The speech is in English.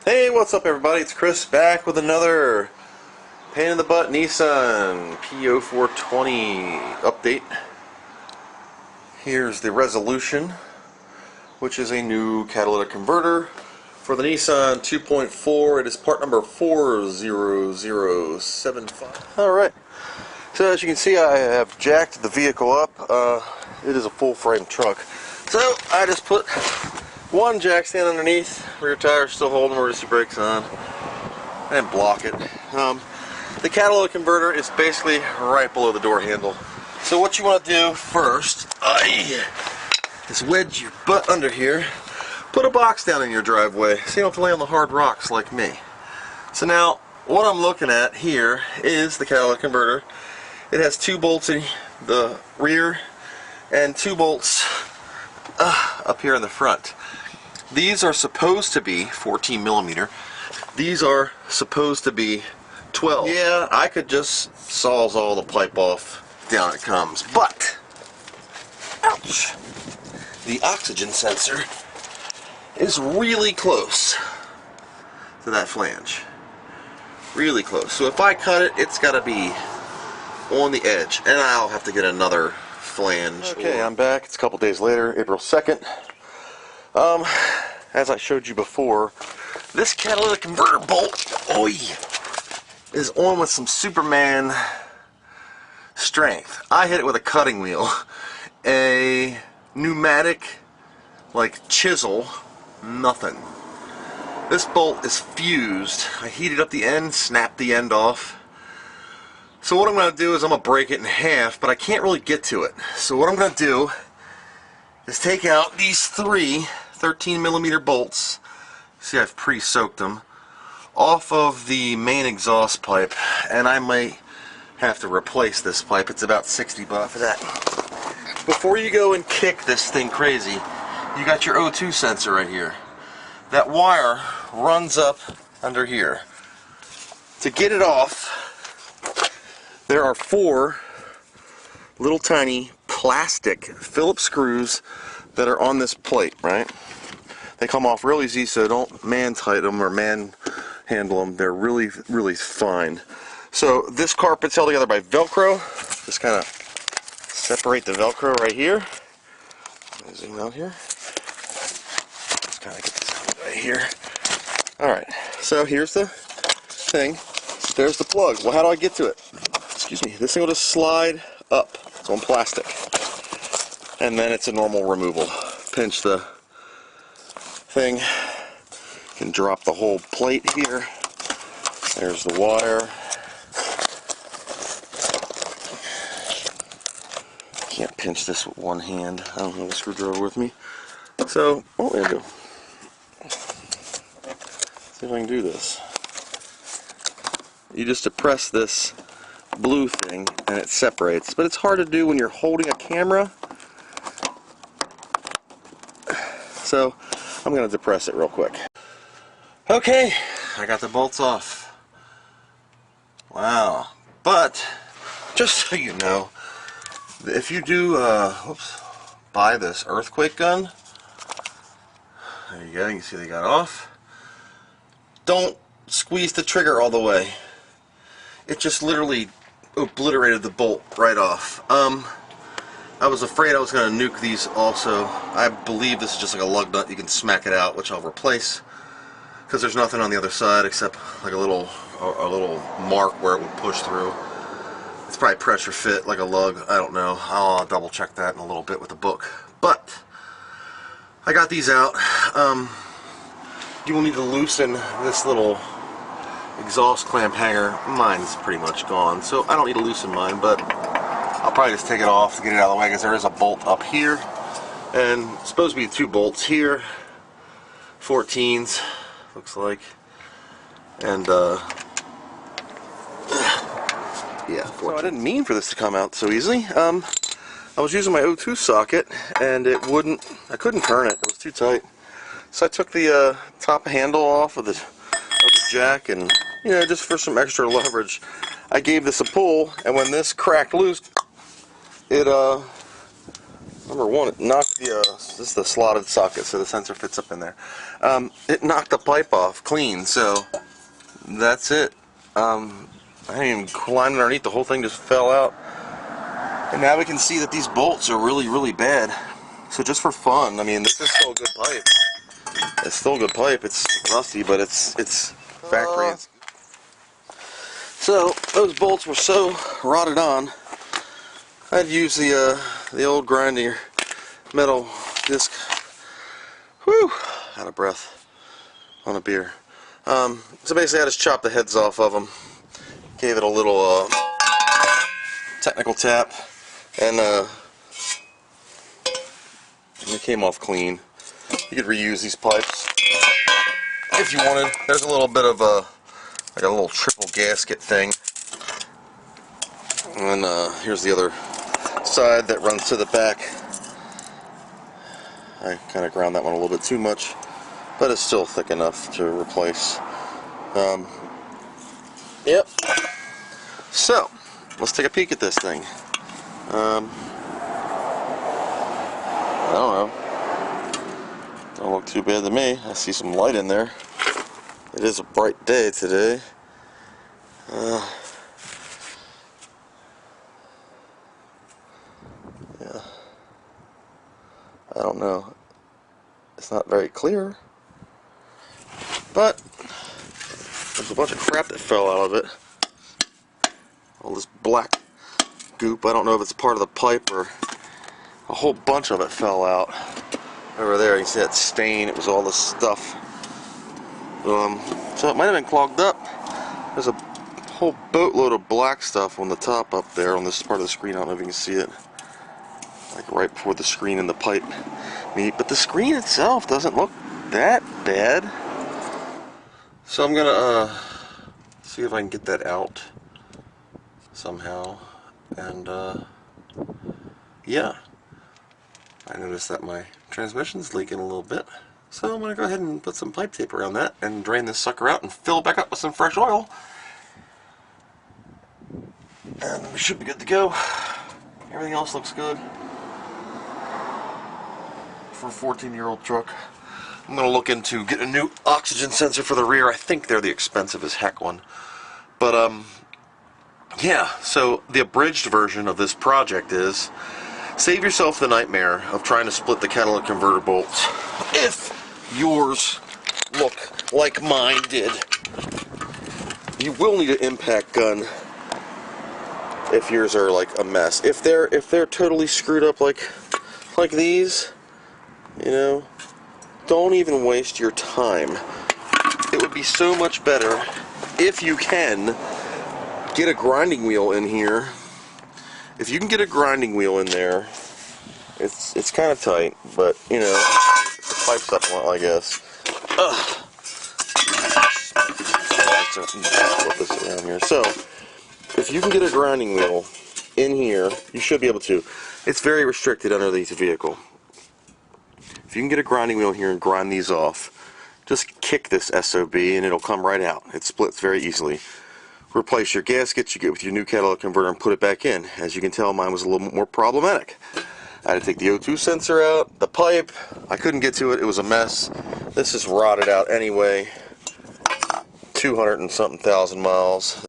Hey, what's up everybody? It's Chris back with another pain in the butt Nissan P0420 update. Here's the resolution, which is a new catalytic converter for the Nissan 2.4. It is part number 40075. Alright, so as you can see, I have jacked the vehicle up. It is a full frame truck. So I just put one jack stand underneath, rear tire still holding, emergency brakes on, and block it. The catalytic converter is basically right below the door handle. So what you want to do first is wedge your butt under here, put a box down in your driveway so you don't have to lay on the hard rocks like me. So now what I'm looking at here is the catalytic converter. It has 2 bolts in the rear and 2 bolts up here in the front. These are supposed to be 14 millimeter. These are supposed to be 12. Yeah, I could just sawzall the pipe off, down it comes. But, ouch, the oxygen sensor is really close to that flange. Really close. So if I cut it, it's got to be on the edge. And I'll have to get another flange. Okay, I'm back. It's a couple days later, April 2nd. As I showed you before, this catalytic converter bolt is on with some Superman strength. I hit it with a cutting wheel. A pneumatic, like chisel, nothing. This bolt is fused. I heated up the end, snapped the end off. So what I'm going to do is I'm going to break it in half, but I can't really get to it. So what I'm going to do is take out these 3 13 millimeter bolts. See, I've pre-soaked them off of the main exhaust pipe, and I might have to replace this pipe. It's about 60 bucks for that. Before you go and kick this thing crazy, you got your O2 sensor right here. That wire runs up under here. To get it off, there are 4 little tiny plastic Phillips screws that are on this plate, right? They come off real easy, so don't man-tighten them or man-handle them. They're really, really fine. So this carpet's held together by Velcro. Just kind of separate the Velcro right here. Zoom out here. Just kind of get this out right here. Alright, so here's the thing. There's the plug. Well, how do I get to it? Excuse me. This thing will just slide up. It's on plastic. And then it's a normal removal. Pinch the thing. You can drop the whole plate here. There's the wire. Can't pinch this with one hand. I don't have a screwdriver with me. So, what am I going to do? See if I can do this. You just depress this blue thing and it separates. But it's hard to do when you're holding a camera. So, I'm going to depress it real quick. Okay, I got the bolts off. Wow. But, just so you know, if you do buy this earthquake gun, there you go, you can see they got off. Don't squeeze the trigger all the way. It just literally obliterated the bolt right off. I was afraid I was going to nuke these also. I believe this is just like a lug nut. You can smack it out, which I'll replace, because there's nothing on the other side except like a little mark where it would push through. It's probably pressure fit like a lug. I don't know. I'll double check that in a little bit with the book. But I got these out. You will need to loosen this little exhaust clamp hanger. Mine's pretty much gone, so I don't need to loosen mine, but I'll probably just take it off to get it out of the way, because there is a bolt up here, and it's supposed to be 2 bolts here, 14s, looks like, and yeah, 14. So I didn't mean for this to come out so easily. I was using my O2 socket, and it wouldn't. I couldn't turn it. It was too tight. So I took the top handle off of the jack, and just for some extra leverage, I gave this a pull, and when this cracked loose, it Number one, it knocked the, this is the slotted socket, so the sensor fits up in there. It knocked the pipe off clean, so that's it. I didn't even climb underneath, the whole thing just fell out. And now we can see that these bolts are really, really bad. So just for fun, I mean, this is still a good pipe. It's still a good pipe. It's rusty, but it's factory. So those bolts were so rotted on, I'd use the old grinding metal disc. Whew, out of breath on a beer. So basically, I just chopped the heads off of them, gave it a little technical tap, and it came off clean. You could reuse these pipes if you wanted. There's a little bit of like a little triple gasket thing, and here's the other side that runs to the back. I kind of ground that one a little bit too much, but it's still thick enough to replace. Yep. So let's take a peek at this thing. I don't know. Don't look too bad to me. I see some light in there. It is a bright day today. Yeah. I don't know. It's not very clear. But there's a bunch of crap that fell out of it. All this black goop. I don't know if it's part of the pipe or a whole bunch of it fell out. Over there, you see that stain. It was all this stuff. So it might have been clogged up. There's a whole boatload of black stuff on the top up there on this part of the screen. I don't know if you can see it. Like right before the screen and the pipe meet. But the screen itself doesn't look that bad. So I'm gonna see if I can get that out somehow. And yeah, I noticed that my transmission's leaking a little bit, so I'm gonna go ahead and put some pipe tape around that and drain this sucker out and fill it back up with some fresh oil, and we should be good to go. Everything else looks good for a 14-year-old truck. I'm gonna look into getting a new oxygen sensor for the rear. I think they're the expensive as heck one, but yeah. So the abridged version of this project is: save yourself the nightmare of trying to split the catalytic converter bolts if yours look like mine did. You will need an impact gun if yours are like a mess. If they're totally screwed up like these, you know, don't even waste your time. It would be so much better if you can get a grinding wheel in here. If you can get a grinding wheel in there, it's kind of tight, but you know, the pipe's up, well, I guess. Flip this around here. So, if you can get a grinding wheel in here, you should be able to. It's very restricted underneath the vehicle. If you can get a grinding wheel here and grind these off, just kick this SOB and it'll come right out. It splits very easily. Replace your gaskets you get with your new catalytic converter and put it back in. As you can tell, mine was a little more problematic. I had to take the O2 sensor out, the pipe, I couldn't get to it, it was a mess. This is rotted out anyway. 200 and something thousand miles.